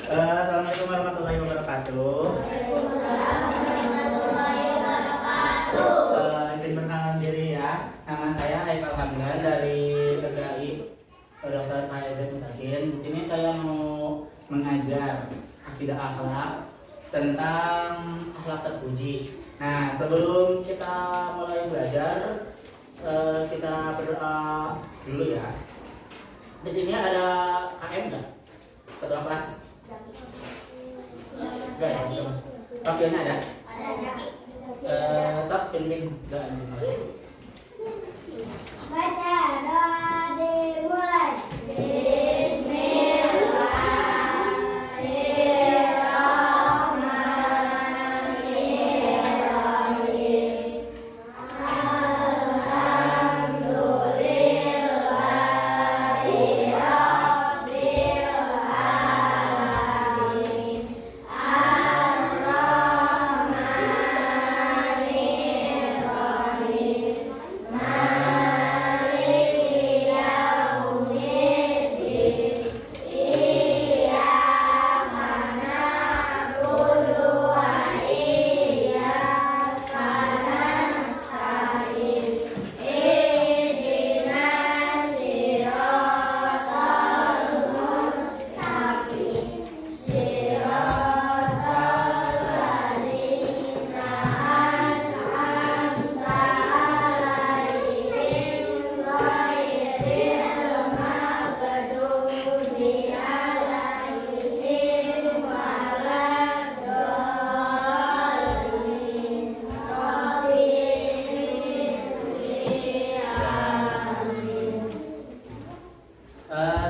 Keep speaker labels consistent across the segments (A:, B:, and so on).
A: Assalamualaikum warahmatullahi wabarakatuh. Izin perkenalan diri ya. Nama saya Haikal Hamdan dari TSDAI Dr. KZ Mutakin. Di sini saya mau mengajar akidah akhlak tentang akhlak terpuji. Nah, sebelum kita mulai belajar, kita berdoa dulu ya. Di sini ada KM nggak? Ketua kelas? Enggak ya? Wakilnya ada? Sok pimpin doa dimulai.
B: Baca doa dimulai.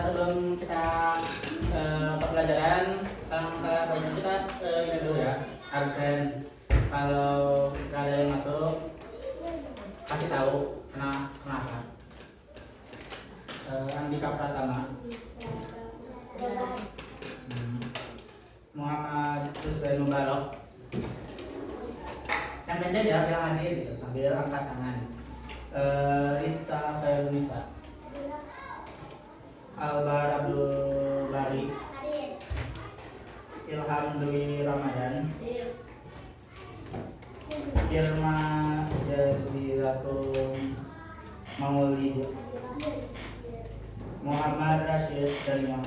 A: Sebelum kita ke pelajaran, kita ini dulu ya, absen. Kalau nggak ada yang masuk, kasih tahu kenapa. Andika Pratama, Muhammad Hussein Mubarok. Yang kencang ya, bilang hadir gitu sambil angkat tangan. Rista Fairunisa, Albar Abdul Bari, Ilham Dwi Ramadan, Irma Jazilatul Maulid, Muhammad Rashid Daniel,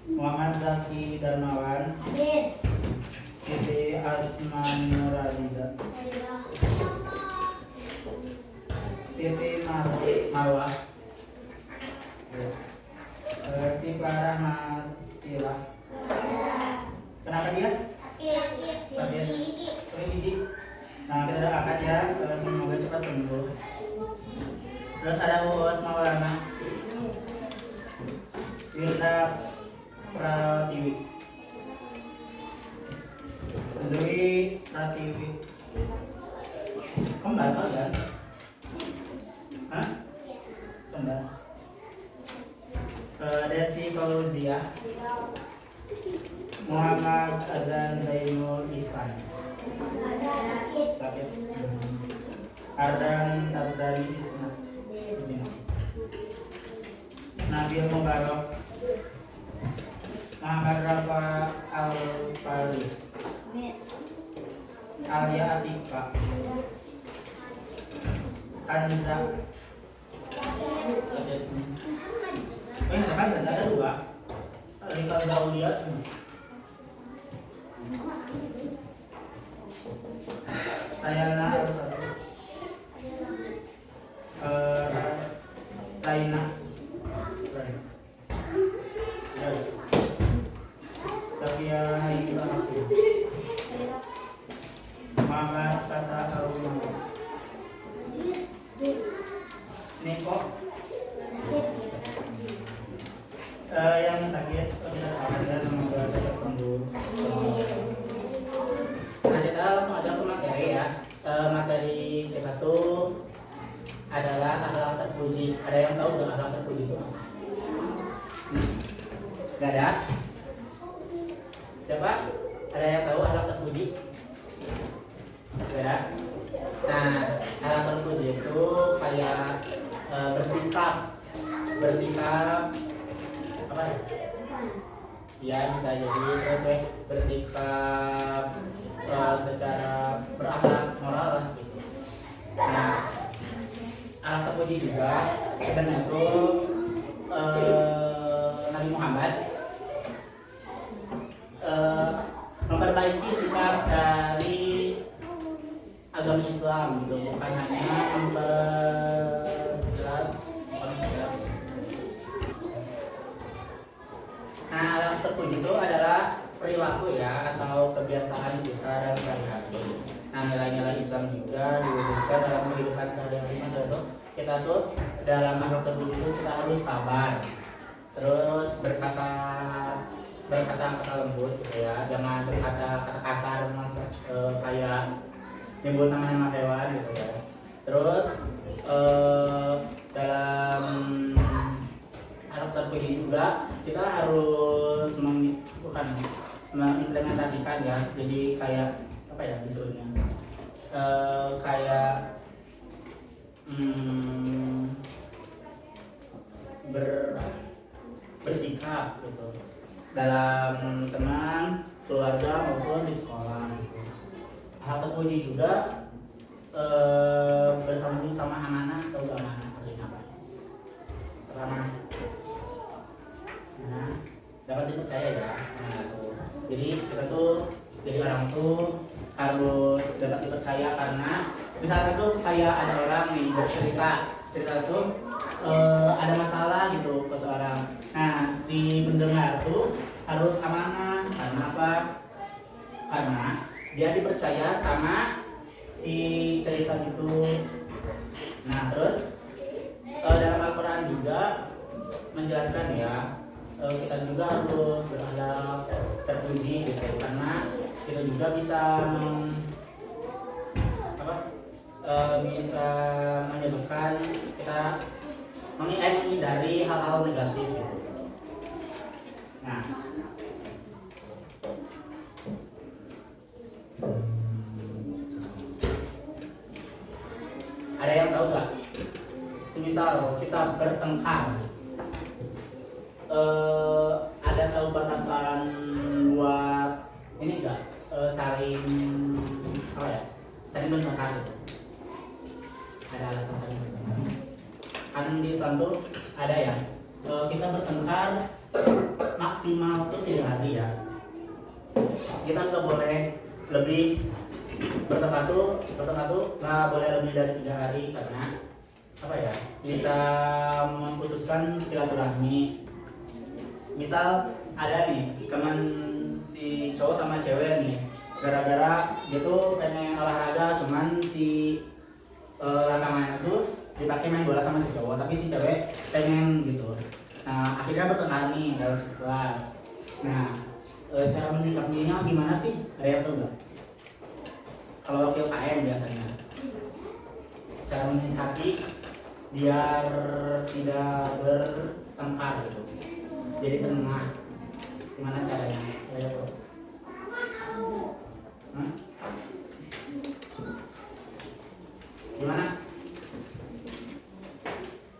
A: Muhammad Zaki Darmawan, Siti Asman Nuraliza, Siti Marwah, Sipa Rahmatillah. Kenapa dia? Sakit gigi. Nah, kita doakan ya, semoga cepat sembuh. Terus ada Uus Maulana, Wirda Pratiwi, Dwi Pratiwi. Kembar kalian? Hah? Kembar. Desi Fauzia, Muhammad Azan Zainul Ihsan, sakit. Ardan Tabdari Isna, Nabil Mubarak, Muhammad Rafa Al-Fari, Alia Atika, Kanza, sakit. Ini kan ada dua. Rika Zaulia. Tayana ada satu. Taina. Safia Haida. Muhammad Fatah Al-Umar. Niko. Yang sakit kita doakan ya, semoga cepat sembuh. Nah, kita langsung aja ke materi ya. Materi kita tuh adalah akhlak terpuji. Ada yang tahu nggak akhlak terpuji itu apa? Gak ada? Siapa? Ada yang tahu akhlak terpuji? Gak ada? Nah, akhlak terpuji itu kayak bersikap apa ya? Ya bisa jadi terus bersikap secara berakhlak moral lah gitu. Nah, alat terpuji juga sebenarnya itu Nabi Muhammad memperbaiki sikap dari agama Islam gitu, bukan hanya memperjelas. Nah, alat terpuji itu adalah perilaku ya atau kebiasaan kita dalam sehari-hari. Nah, nilai-nilai Islam juga diwujudkan dalam kehidupan sehari-hari. Maksudnya itu kita tuh dalam makhluk terpuji itu kita harus sabar, terus berkata-kata lembut gitu ya, jangan berkata-kata kasar kayak nyebut nama-nama hewan gitu ya. Terus dalam alat terpuji juga kita harus mengimplementasikan ya, jadi kayak apa ya disebutnya, kayak bersikap gitu dalam teman, keluarga maupun di sekolah gitu. Hal terpuji juga bersambung sama amanah atau amanah artinya apa? Pertama, nah, dapat dipercaya ya. Nah, tuh. Jadi kita tuh jadi orang tuh harus dapat dipercaya karena misalnya tuh kayak ada orang nih bercerita tuh ada masalah gitu ke seorang. Nah, si pendengar tuh harus amanah karena apa? Karena dia dipercaya sama si cerita itu. Nah, terus dalam Al-Quran juga menjelaskan ya, kita juga harus berakhlak terpuji gitu, karena kita juga bisa bisa menyebabkan kita menghindari hal-hal negatif gitu. Nah, ada yang tahu nggak? Semisal kita bertengkar, ada tahu batasan buat ini nggak? Saling apa ya? Saling bertengkar gitu. Ada alasan saling bertengkar. Kan di Islam tuh ada ya, kita bertengkar maksimal tuh 3 hari ya. Kita nggak boleh lebih bertengkar tuh nggak boleh lebih dari 3 hari karena apa ya, bisa memutuskan silaturahmi. Misal ada nih teman si cowok sama cewek nih, gara-gara dia tuh pengen olahraga, cuman si lapangannya tuh dipakai main bola sama si cowok, tapi si cewek pengen gitu. Nah, akhirnya bertengkar nih dalam kelas. Nah, cara menyikapinya gimana sih? Ada yang tahu nggak? Kalau wakil KM biasanya cara menyikapi biar tidak bertengkar gitu, jadi penengah, gimana caranya? Ada yang tahu? Gimana?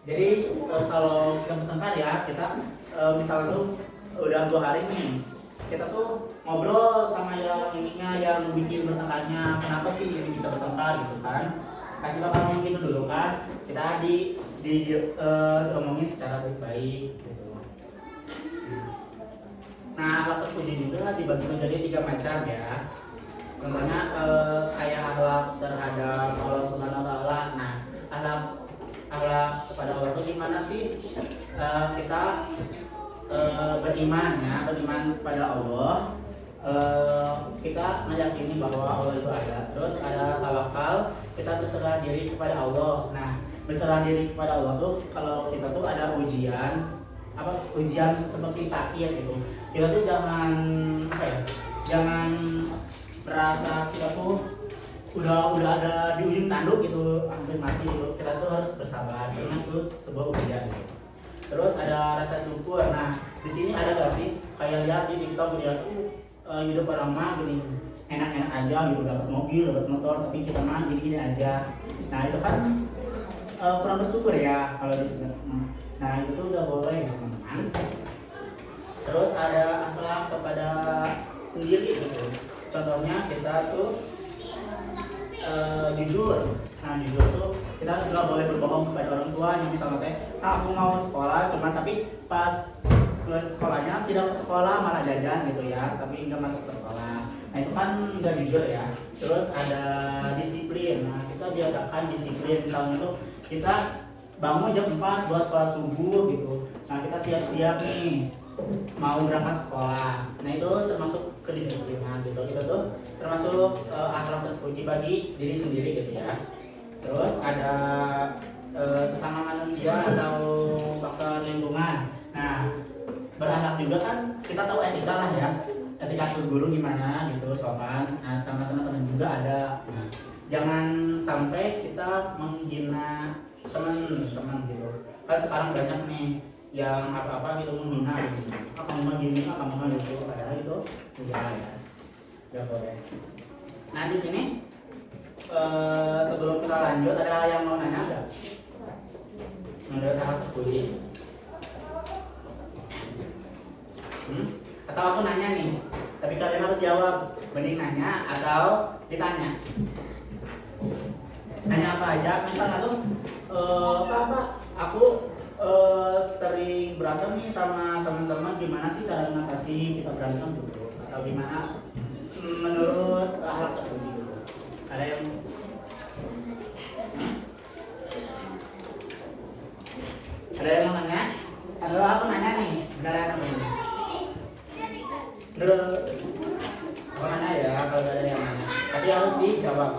A: Jadi kalau kita bertengkar ya, kita misalnya tuh udah 2 hari nih, kita tuh ngobrol sama yang ininya yang bikin bertengkarnya, kenapa sih ini bisa bertengkar gitu kan? Kasih bakal ngomong gitu dulu kan, kita diomongin secara baik-baik gitu. Nah, alat terpuji juga dibagi menjadi 3 macam ya. Contohnya kayak akhlak terhadap Allah Subhanahu Wa Taala. Nah, akhlak kepada Allah itu gimana sih? Kita beriman kepada Allah. Kita meyakini bahwa Allah itu ada. Terus ada tawakal, kita berserah diri kepada Allah. Nah, berserah diri kepada Allah tuh kalau kita tuh ada ujian seperti sakit gitu, kita tuh jangan merasa kita tuh udah ada di ujung tanduk gitu, hampir mati gitu. Kita tuh harus bersabar karena itu sebuah ujian gitu. Terus ada rasa syukur. Nah, di sini ada gak sih kayak lihat di TikTok dia tuh hidup orang mah gini enak-enak aja gitu, dapat mobil, dapat motor, tapi kita mah gini aja. Nah, itu kan kurang bersyukur ya kalau di sini. Nah, itu tuh udah boleh teman-teman. Terus ada akhlak kepada sendiri gitu. Contohnya kita tuh jujur. Nah jujur tuh kita nggak boleh berbohong kepada orang tua. Yang misalnya teh, aku mau sekolah, cuman tapi pas ke sekolahnya tidak ke sekolah malah jajan gitu ya, tapi nggak masuk sekolah. Nah itu kan nggak jujur ya. Terus ada disiplin. Nah kita biasakan disiplin. Misalnya tuh kita bangun jam 4 buat sholat subuh gitu. Nah kita siap-siap nih mau berangkat sekolah. Nah itu termasuk kedisiplinan gitu. Itu tuh termasuk akhlak terpuji bagi diri sendiri gitu ya. Terus ada sesama manusia atau faktor lingkungan. Nah berakhlak juga kan kita tahu etika lah ya. Etika ke guru gimana gitu, sopan. Nah sama teman-teman juga ada. Nah, jangan sampai kita menghina teman-teman gitu. Kan sekarang banyak nih yang apa-apa gitu menghina gitu. Kamu mah gini, kamu mah gitu. Padahal itu enggak ya. Enggak boleh. Nah di sini sebelum kita lanjut ada yang mau nanya enggak? Menurut hal terpuji. Atau aku nanya nih, tapi kalian harus jawab. Mending nanya atau ditanya. Nanya apa aja, misalnya tuh aku sering berantem nih sama teman-teman, gimana sih cara mengatasi kita berantem gitu, atau gimana menurut hal terpuji gitu. Ada yang ada yang mau nanya? Atau aku nanya nih, beneran apa ini? Menurut aku nanya ya, kalau ada yang nanya, tapi harus dijawab.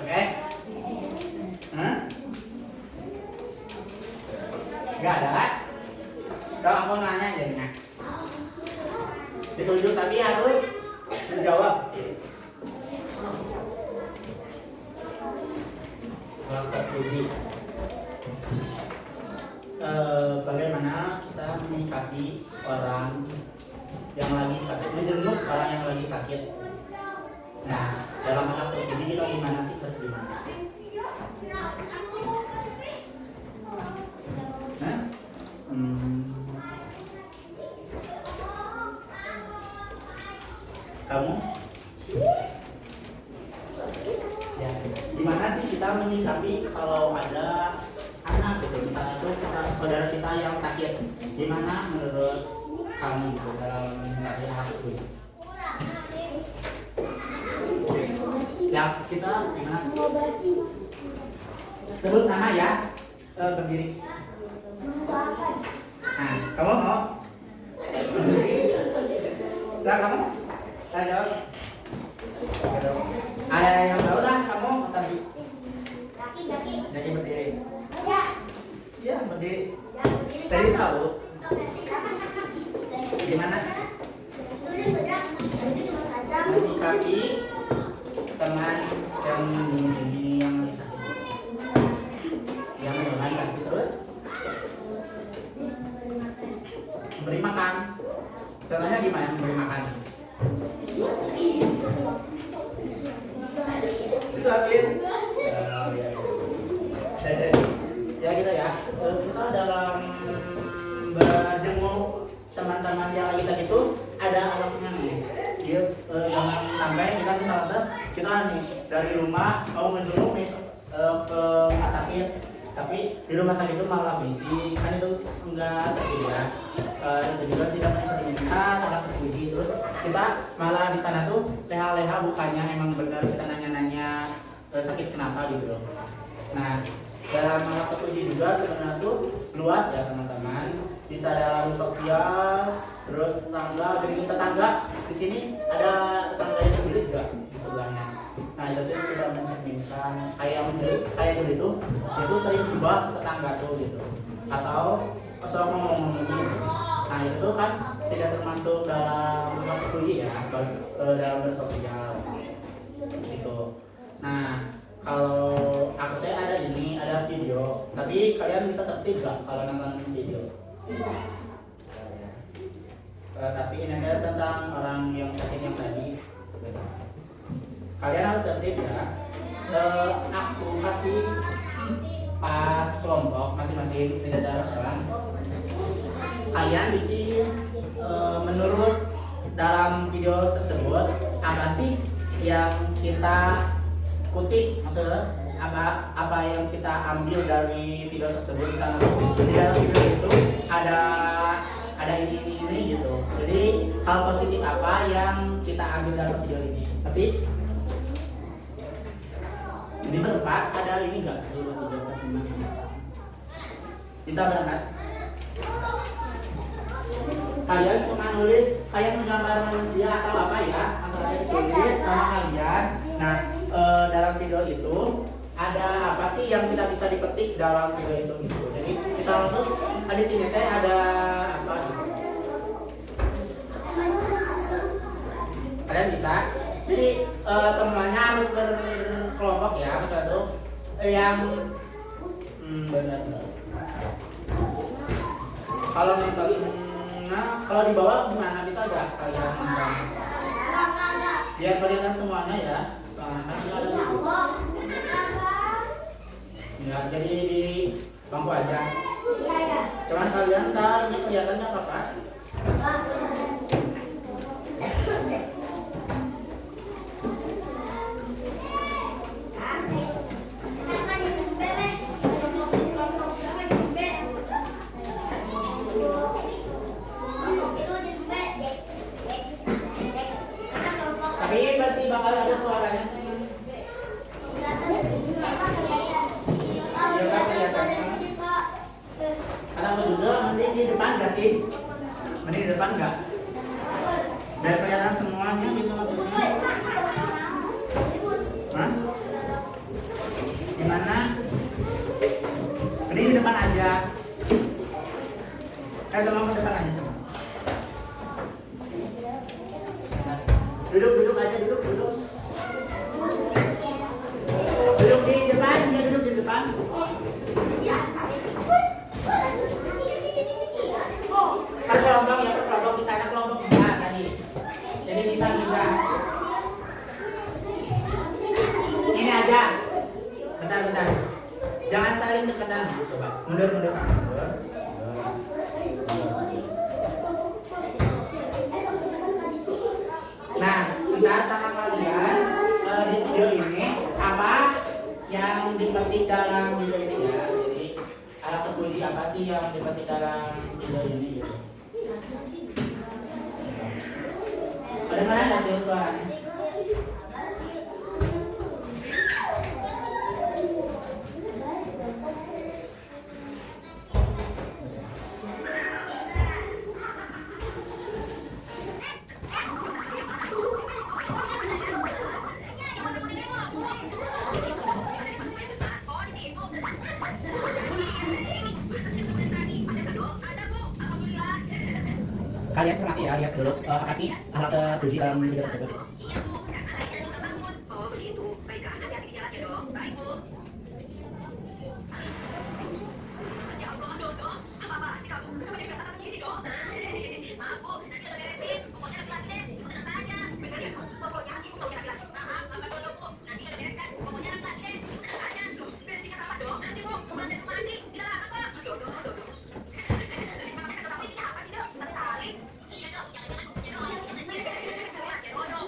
A: Oke? Hah? Gak ada kan? Kalau aku nanya jadinya ditunjuk tapi harus menjawab. Kalau terpuji, bagaimana kita menyikapi orang yang lagi sakit, menjenguk orang yang lagi sakit. Nah dalam hal terpuji kita gimana sih, harus gimana? Kamu? Ya, gimana sih kita menyikapi kalau ada anak gitu, misalnya tuh saudara kita yang sakit, gimana menurut kamu gitu dalam menyikapi anak itu? Ya kita gimana? Sebut nama ya, berdiri. Nah, kamu mau? Nah, kamu? Ayo. Ada yang tahu lah kamu tadi? Jadi berdiri. Iya berdiri. Tadi tahu. Gimana? Menyikapi teman yang ini yang sakit, yang menelan pasti terus memberi makan. Contohnya gimana memberi makan? Disuapin. Ya gitu ya. Kita dalam berjenguk teman-teman yang lagi sakit itu ada alatnya nih. Dia jangan sampai kita misalnya kita nih dari rumah mau menjenguk nih ke rumah sakit, tapi di rumah sakit itu malah bisik, kan itu enggak terpuji ya. Itu juga tidak mencerminkan alat terpuji. Terus kita malah di sana tuh leha-leha, bukannya emang benar kita nanya-nanya sakit kenapa gitu loh. Nah dalam alat terpuji juga sebenarnya tuh luas ya teman-teman. Bisa dalam sosial, terus tetangga, jadi tetangga di sini ada tetangga yang sulit gak di sebelahnya. Nah itu tuh tidak mencerminkan kayak gitu itu sering dibahas tetangga tuh gitu, atau asal ngomongin. Nah itu kan tidak termasuk dalam terpuji ya, dalam bersosial gitu. Nah kalau aku teh ada video, tapi kalian bisa tertib gak kalau nonton video? Tapi ini adalah tentang orang yang sakit yang tadi. Kalian harus tertib ya. Aku kasih 4 kelompok masing-masing, sudah ada orang. kalian bikin menurut dalam video tersebut apa sih yang kita kutip, maksudnya apa yang kita ambil dari video tersebut. Misalnya di dalam video itu ada ini gitu. Jadi hal positif apa yang kita ambil dalam video ini? Tapi ini berempat, ada ini enggak? 1, 2, 3, 4, 5, 6. Bisa berangkat? Kalian cuma nulis kayak menggambar manusia atau apa ya, masalahnya ditulis sama kalian. Nah, dalam video itu ada apa sih yang tidak bisa dipetik dalam video itu gitu. Jadi misalnya tuh di sini teh ada apa gitu. Kalian bisa. Jadi semuanya harus berkelompok ya, misalnya tuh yang benar. Kalau kalau di bawah gimana, bisa nggak kalian biar kelihatan semuanya ya? Kan ada gitu. Ya, jadi di bangku aja. Cuman kalian ntar kelihatannya apa? Tapi pasti bakal ada suaranya. Ya kan kelihatan. Karena juga mending di depan nggak sih? Mending di depan nggak? Biar kelihatan semuanya gitu maksudnya. Hah? Gimana? Mending di depan aja. Semua ke depan aja semua. Duduk aja, duduk. Duduk di depan, ya duduk di depan. Kan kelompok ya, kelompok di sana kelompok 4 tadi. Jadi bisa. Ini aja. Bentar. Jangan saling deketan. Coba mundur. Nah, ntar sama kalian di video ini apa yang dipetik dalam video ini ya. Jadi alat uji apa sih yang dipetik dalam video ini gitu. Kedengaran nggak sih suaranya? Kalian cermati ya, lihat dulu apa sih alat uji dalam video tersebut.
C: Oh begitu, baiklah, hati-hati di jalan ya dong. Baik Bu. Masya Allah, Dodo, apa sih kamu? Kenapa jadi berantakan begini dong?
D: Maaf Bu, nanti udah beresin. Pokoknya laki-laki deh, ibu tenang saja.
C: Benar ya dong, pokoknya ibu maunya laki-laki.
D: Maaf, Bapak Dodo Bu, nanti udah bereskan. Pokoknya laki-laki deh, ibu tenang saja.
C: Beresin kata apa dong?
D: Nanti Bu, pulang dari rumah mandi, di dalam kok.
C: Dodo. Isinya apa sih dong? Bisa sekali.
D: Iya dong, jangan-jangan bukunya doang yang isinya kecil. Mas ya Dodo,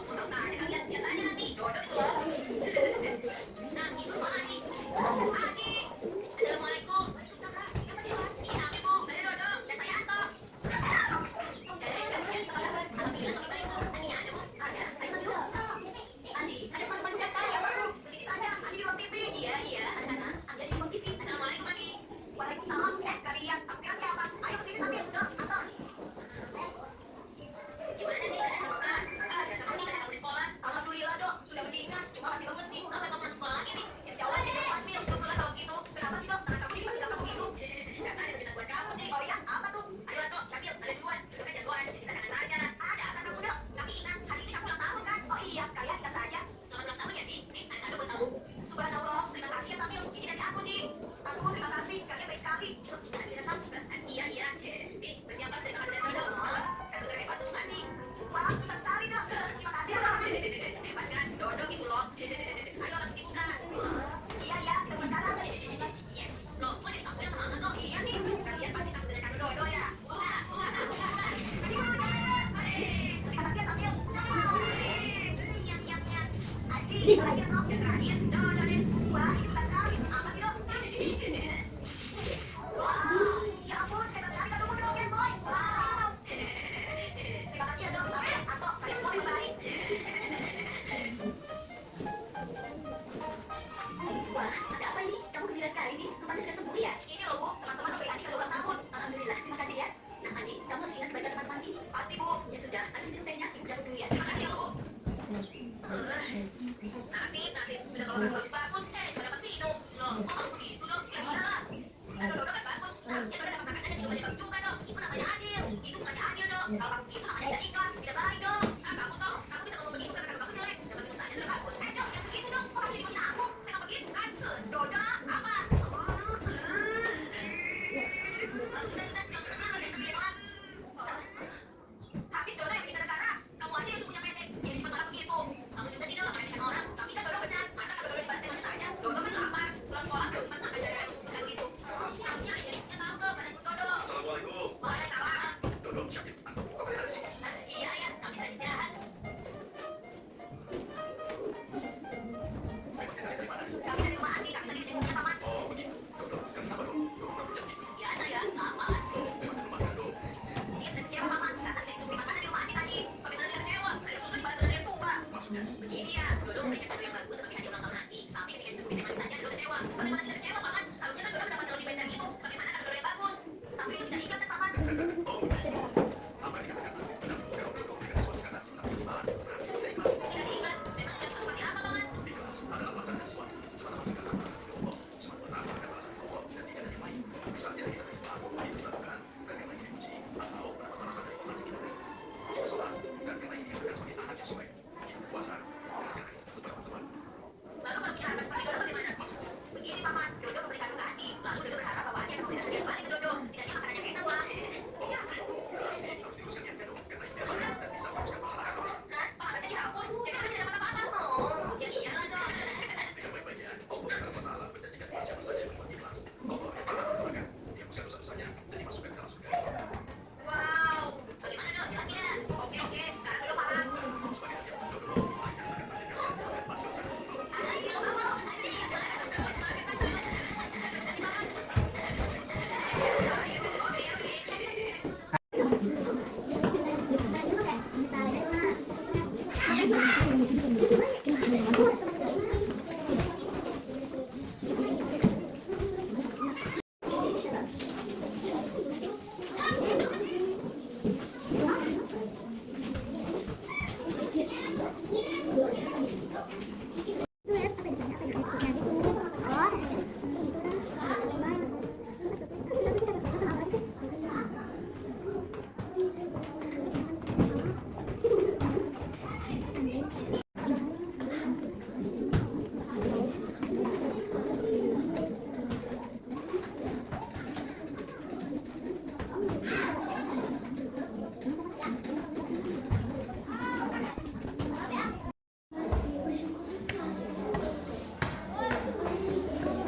D: Lalu kalau punya harapan seperti Dodo bagaimana? Begini paman, Dodo memberikan duka hati. Lalu Dodo berharap bahwa dia akan memberikan yang paling ke Dodo. Setidaknya makanannya enak lah. Iya. Hah? Pahalanya dihapus? Jadi harus tidak dapat apa-apa? Oh, ya iyalah dong. Wow, bagaimana dong? Jelas tidak? Oke, sekarang Dodo paham.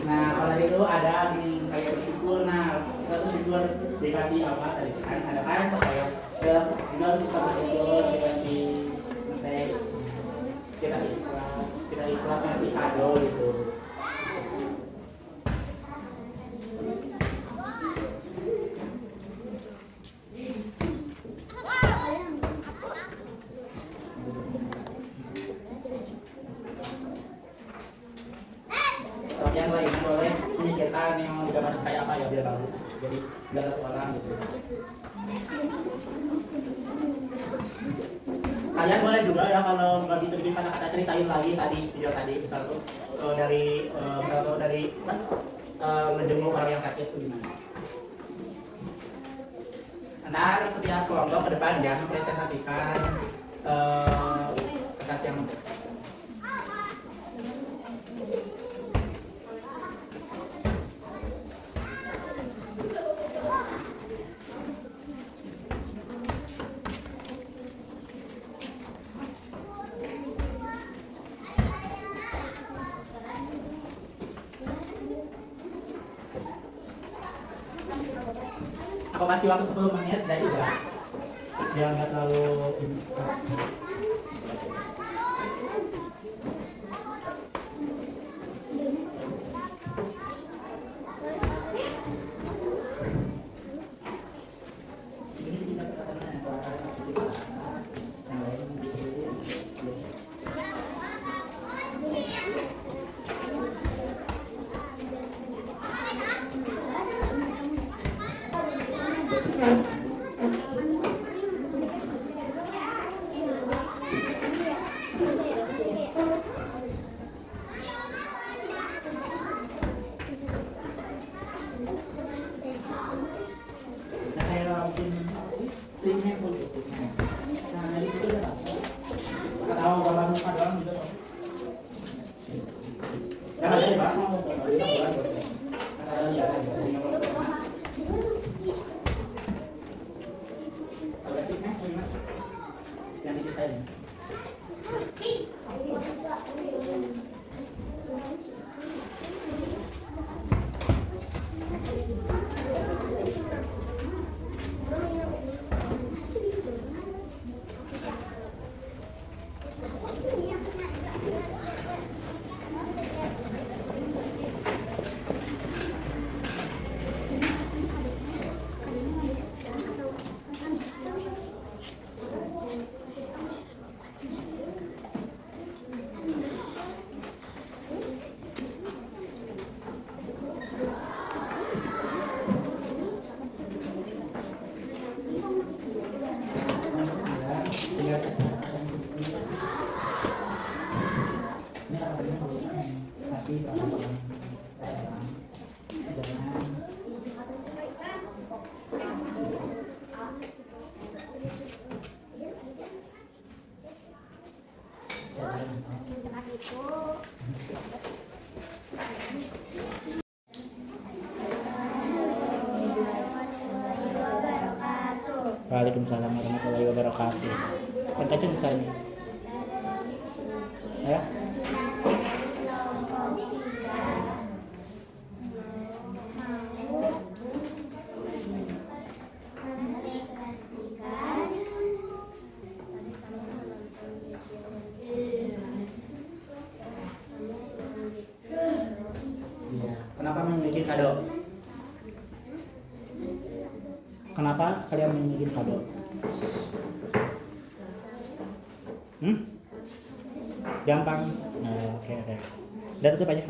A: Nah, kalau itu ada kayak bersyukur. Nah, kita bersyukur dikasih apa tadi kan? Ada kan kok kayak juga bisa bersyukur dikasih nanti kita ikhlas ngasih kado gitu. Yang lain boleh memikirkan yang digambar kayak apa ya biar bagus. Jadi nggak satu orang gitu. Kalian boleh juga ya kalau nggak bisa bikin kata-kata ceritain lagi tadi video tadi misal tuh dari ngejenguk orang yang sakit itu gimana. Ntar setiap kelompok ke depan ya mempresentasikan kertas yang aku kasih waktu 10 menit dari udah biar nggak terlalu Waalaikumsalam warahmatullahi wabarakatuh. Kan kacang di sana. Ya. Kenapa memiliki kado? Kenapa kalian memiliki kado? Gampang. Oke. Udah tutup aja.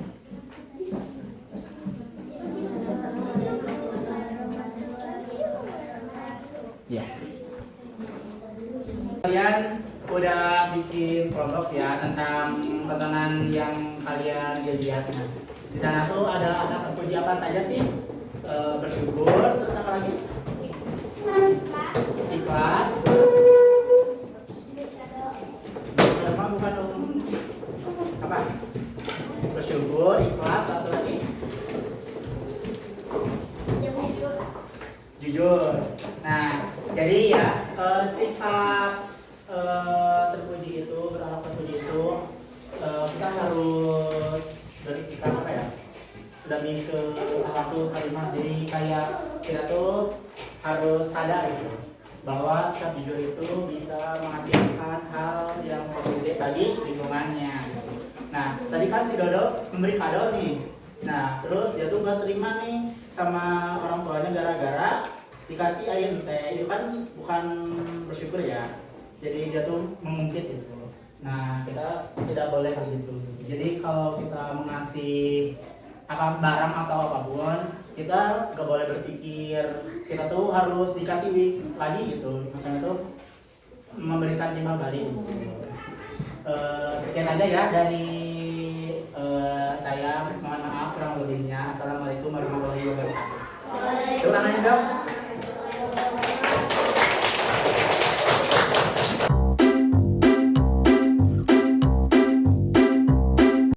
A: Ya. Kalian udah bikin kelompok ya tentang tontonan yang kalian lihat. Di sana tuh ada terpuji apa saja sih? Bersyukur, terus apa lagi? Ikhlas, terus bukan apa? Bersyukur, ikhlas, satu lagi. Jujur. Nah, jadi ya sifat terpuji itu, berakhlak terpuji itu kita harus bersikap apa ya? Lebih ke akhlakul karimah. Jadi kayak kita tuh harus sadar gitu bahwa sikap jujur itu bisa menghasilkan hal yang positif bagi lingkungannya. Nah, tadi kan si Dodo memberi kado nih. Nah, terus dia tuh gak terima nih sama orang tuanya gara-gara dikasih ayam teh. Itu kan bukan bersyukur ya. Jadi dia tuh mengungkit gitu. Nah, kita tidak boleh begitu. Jadi kalau kita mengasih apa barang atau apapun, kita gak boleh berpikir kita tuh harus dikasih lagi gitu. Misalnya tuh memberikan timbal balik gitu. Sekian aja ya dari saya. Mohon maaf kurang lebihnya. Assalamualaikum warahmatullahi wabarakatuh. Tepuk tangannya dong.